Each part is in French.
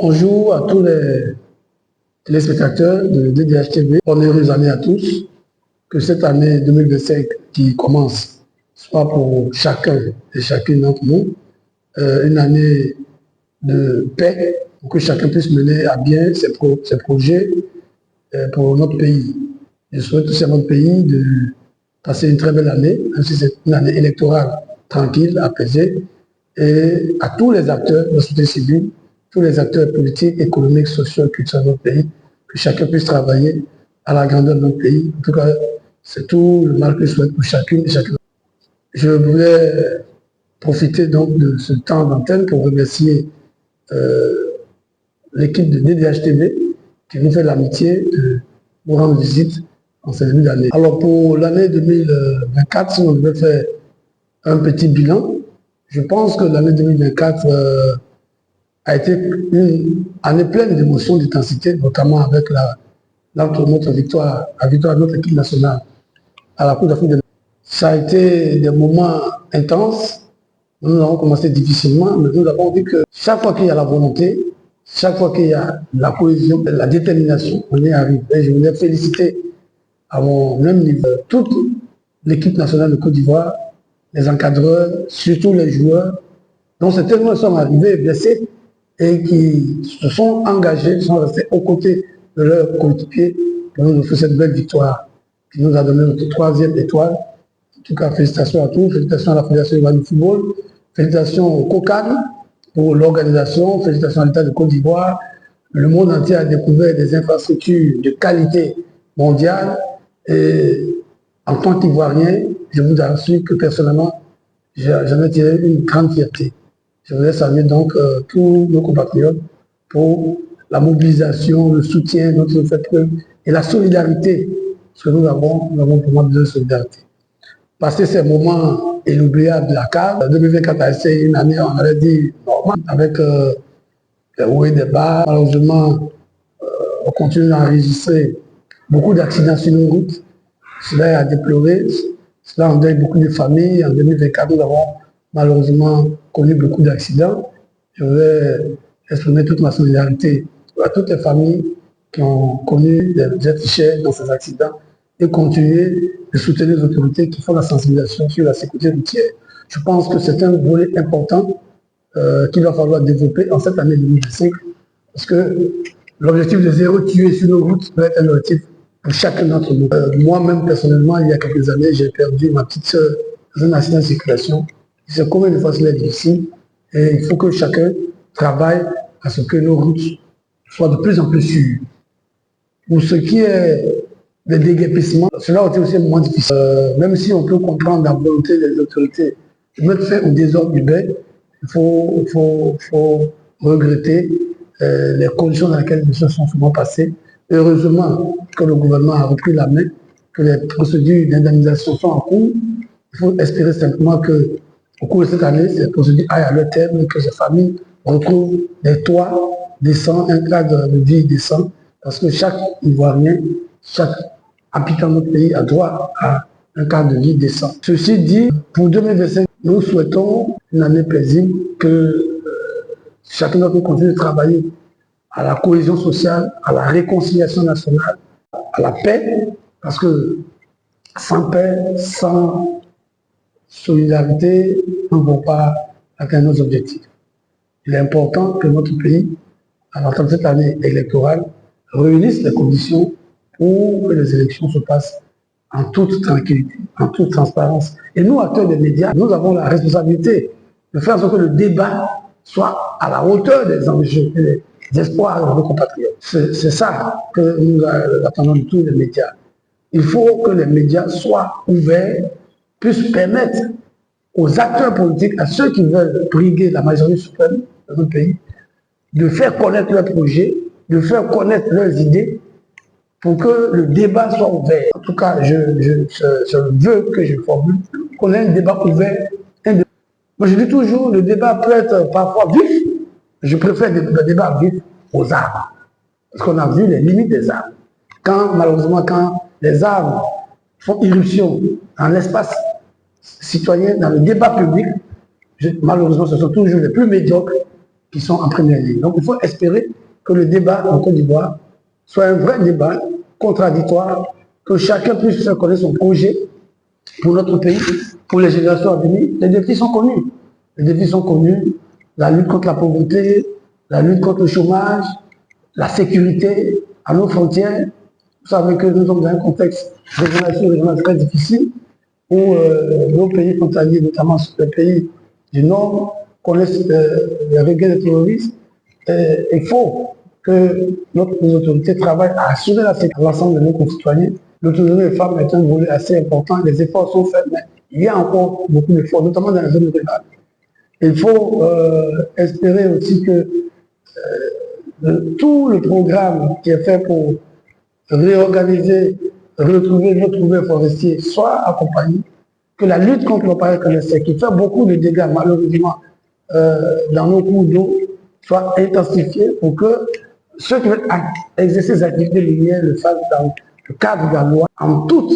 Bonjour à tous les téléspectateurs de DDH TV. Bonne heureuse année à tous. Que cette année 2025 qui commence soit pour chacun et chacune d'entre nous une année de paix pour que chacun puisse mener à bien ses projets pour notre pays. Je souhaite aussi à notre pays de passer une très belle année, même si c'est une année électorale tranquille, apaisée, et à tous les acteurs de la société civile, tous les acteurs politiques, économiques, sociaux, culturels de notre pays, que chacun puisse travailler à la grandeur de notre pays. En tout cas, c'est tout le mal que je souhaite pour chacune et chacun. Je voulais profiter donc de ce temps d'antenne pour remercier l'équipe de DDH TV qui nous fait l'amitié de nous rendre visite en cette début d'année. Alors pour l'année 2024, si on devait faire un petit bilan, je pense que l'année 2024 a été une année pleine d'émotions, d'intensité, notamment avec notre victoire, la victoire de notre équipe nationale à la Coupe d'Afrique. Ça a été des moments intenses. Nous avons commencé difficilement, mais nous avons vu que chaque fois qu'il y a la volonté, chaque fois qu'il y a la cohésion, la détermination, on y arrive. Et je voulais féliciter à mon même niveau toute l'équipe nationale de Côte d'Ivoire, les encadreurs, surtout les joueurs, dont certainement sont arrivés blessés et qui se sont engagés, sont restés aux côtés de leurs coéquipiers pour nous offrir cette belle victoire qui nous a donné notre 3e étoile. En tout cas, félicitations à tous, félicitations à la Fédération du football, félicitations au COCAN pour l'organisation, félicitations à l'État de Côte d'Ivoire. Le monde entier a découvert des infrastructures de qualité mondiale et en tant qu'Ivoirien, je vous assure que personnellement, j'en ai tiré une grande fierté. Je voudrais saluer donc tous nos compatriotes pour la mobilisation, le soutien dont ils ont fait preuve et la solidarité, parce que nous avons vraiment besoin de solidarité. Passer ces moments inoubliables de la CAF, 2024 a été une année, on aurait dit, normale, avec des hauts et des bas. Malheureusement, on continue à enregistrer beaucoup d'accidents sur nos routes. Cela est à déplorer, cela endeuille beaucoup de familles. En 2024, nous avons malheureusement connu beaucoup d'accidents. Je vais exprimer toute ma solidarité à toutes les familles qui ont connu des êtres chers dans ces accidents et continuer de soutenir les autorités qui font la sensibilisation sur la sécurité routière. Je pense que c'est un volet important qu'il va falloir développer en cette année 2025 parce que l'objectif de 0 tués sur nos routes doit être un objectif pour chacun d'entre nous. Moi-même, personnellement, il y a quelques années, j'ai perdu ma petite soeur dans un accident de circulation. C'est combien de fois cela est difficile et il faut que chacun travaille à ce que nos routes soient de plus en plus sûres. Pour ce qui est des déguerpissements, cela a été aussi un moment difficile. Même si on peut comprendre la volonté des autorités de mettre fin au désordre urbain, il faut regretter les conditions dans lesquelles les choses sont souvent passées. Heureusement que le gouvernement a repris la main, que les procédures d'indemnisation sont en cours. Il faut espérer simplement que, au cours de cette année, ces procédures aillent à leur terme, que ces familles retrouvent des toits décents, un cadre de vie décent, parce que chaque Ivoirien, chaque habitant de notre pays a droit à un cadre de vie décent. Ceci dit, pour 2025, nous souhaitons une année paisible, que chacun d'entre nous continue de travailler à la cohésion sociale, à la réconciliation nationale, à la paix, parce que sans paix, sans solidarité, nous ne pouvons pas atteindre nos objectifs. Il est important que notre pays, à l'entame de cette année électorale, réunisse les conditions pour que les élections se passent en toute tranquillité, en toute transparence. Et nous, acteurs des médias, nous avons la responsabilité de faire en sorte que le débat soit à la hauteur des enjeux et des espoirs de nos compatriotes. C'est ça que nous attendons de tous les médias. Il faut que les médias soient ouverts, puissent permettre aux acteurs politiques, à ceux qui veulent briguer la majorité suprême de notre pays, de faire connaître leurs projets, de faire connaître leurs idées, pour que le débat soit ouvert. En tout cas, je veux que je formule qu'on ait un débat ouvert. Moi, je dis toujours, le débat peut être parfois vif. Je préfère le débat vif aux armes. Parce qu'on a vu les limites des armes. Malheureusement, quand les armes font irruption dans l'espace citoyen, dans le débat public, malheureusement, ce sont toujours les plus médiocres qui sont en première ligne. Donc, il faut espérer que le débat en Côte d'Ivoire soit un vrai débat contradictoire, que chacun puisse faire connaître son projet pour notre pays, pour les générations à venir. Les défis sont connus. Les défis sont connus. La lutte contre la pauvreté, la lutte contre le chômage, la sécurité à nos frontières. Vous savez que nous sommes dans un contexte régional très difficile où nos pays frontaliers, notamment les pays du Nord, connaissent les regains de terrorisme. Il faut que nos autorités travaillent à assurer la sécurité à l'ensemble de nos concitoyens. L'autonomie des femmes est un volet assez important. Les efforts sont faits, mais il y a encore beaucoup d'efforts, notamment dans la zone rurale. Il faut espérer aussi que tout le programme qui est fait pour réorganiser, retrouver notre couvert forestier soit accompagné, que la lutte contre l'appareil clandestin, qui fait beaucoup de dégâts malheureusement dans nos cours d'eau, soit intensifiée pour que ceux qui veulent exercer ces activités minières le fassent dans le cadre de la loi en toute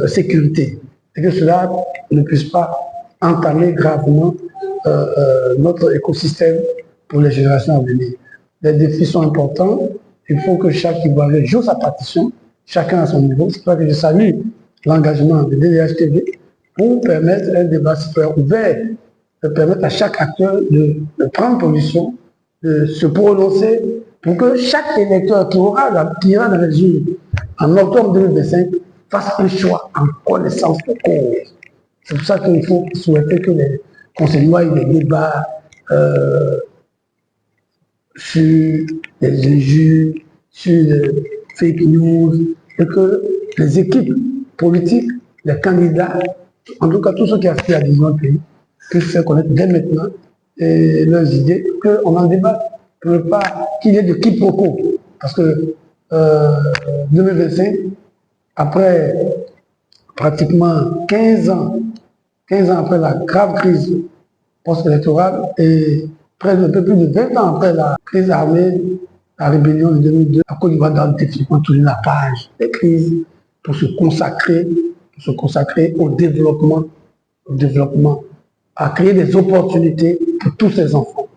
sécurité et que cela ne puisse pas entamer gravement notre écosystème pour les générations à venir. Les défis sont importants, il faut que chaque Ivoirien joue sa partition, chacun à son niveau. C'est pour ça que je salue l'engagement de DDH-TV pour permettre un débat citoyen ouvert, de permettre à chaque acteur de prendre position, de se prononcer pour que chaque électeur qui ira dans les urnes en octobre 2025 fasse un choix en connaissance de cause. C'est pour ça qu'il faut souhaiter que les conseillers aient des débats sur les injures, sur les fake news, et que les équipes politiques, les candidats, en tout cas tous ceux qui aspirent à diriger notre pays, puissent faire connaître dès maintenant leurs idées, qu'on en débatte, pour ne pas qu'il y ait de quiproquos. Parce que 2025, après pratiquement 15 ans après la grave crise post-électorale et près un peu plus de 20 ans après la crise armée, la rébellion de 2002, la Côte d'Ivoire doit définitivement tourner la page des crises pour se consacrer au développement, à créer des opportunités pour tous ces enfants,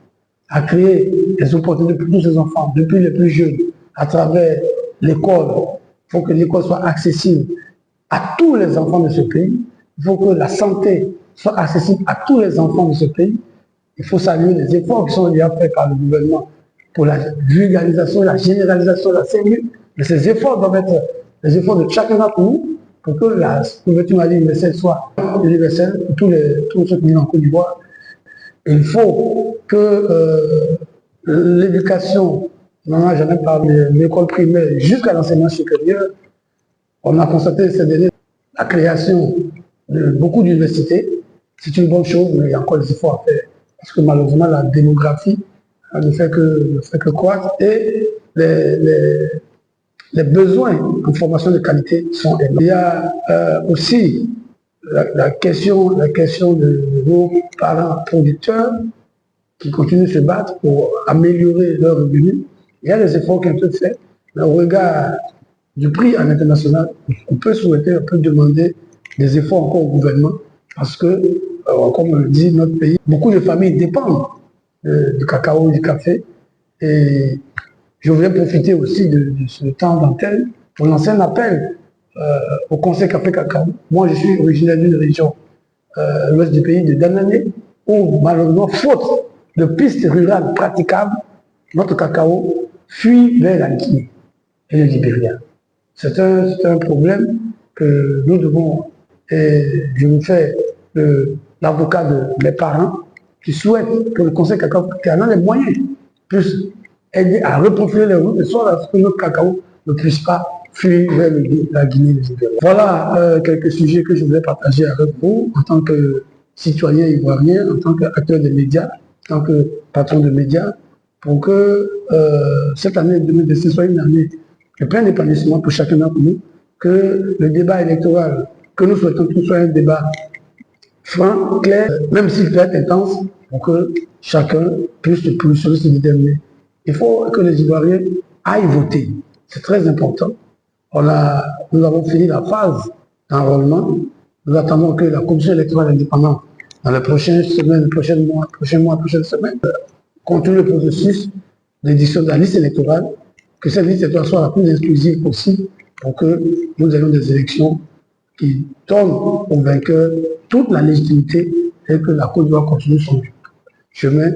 depuis les plus jeunes, à travers l'école. Il faut que l'école soit accessible à tous les enfants de ce pays. Il faut que la santé soit accessible à tous les enfants de ce pays. Il faut saluer les efforts qui sont déjà faits par le gouvernement pour la vulgarisation, la généralisation de la CMU. Mais ces efforts doivent être les efforts de chacun d'entre nous pour que la couverture maladie universelle soit universelle pour tous ceux qui vivent en Côte d'Ivoire. Il faut que l'éducation, on n'en a jamais parlé, de l'école primaire jusqu'à l'enseignement supérieur, on a constaté ces derniers la création de beaucoup d'universités. C'est une bonne chose, mais il y a encore des efforts à faire. Parce que malheureusement, la démographie ne fait que croître et les besoins en formation de qualité sont énormes. Il y a aussi la question de nos parents producteurs qui continuent de se battre pour améliorer leurs revenus. Il y a des efforts qui ont été faits, mais au regard du prix à l'international, on peut souhaiter, on peut demander des efforts encore au gouvernement parce que, comme on le dit, notre pays, beaucoup de familles dépendent du cacao, du café. Et je voudrais profiter aussi de ce temps d'antenne pour lancer un appel au Conseil Café Cacao. Moi, je suis originaire d'une région, l'ouest du pays, de Danané, où malheureusement, faute de pistes rurales praticables, notre cacao fuit vers la Guinée et le Libéria. C'est un problème que nous devons, et je vous fais l'avocat de mes parents, qui souhaitent que le Conseil Cacao, qui en a les moyens, puisse aider à reprofiler les routes, de sorte à ce que notre cacao ne puisse pas fuir vers la Guinée et le Libéria. Voilà quelques sujets que je voulais partager avec vous en tant que citoyen ivoirien, en tant qu'acteur des médias, en tant que patron de médias, pour que cette année 2026 soit une année de plein épanouissement pour chacun d'entre nous, que le débat électoral que nous souhaitons tous soit un débat franc, clair, même s'il peut être intense, pour que chacun puisse se déterminer. Il faut que les Ivoiriens aillent voter. C'est très important. Nous avons fini la phase d'enrôlement. Nous attendons que la Commission électorale indépendante, dans les prochaines semaines, prochains mois, prochaines semaines, continue le processus d'édition de la liste électorale, que cette liste électorale soit la plus inclusive possible pour que nous ayons des élections qui donnent aux vainqueurs toute la légitimité et que la Côte d'Ivoire continue son chemin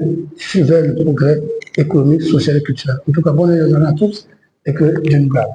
vers le progrès économique, social et culturel. En tout cas, bonne année à tous et que Dieu nous garde.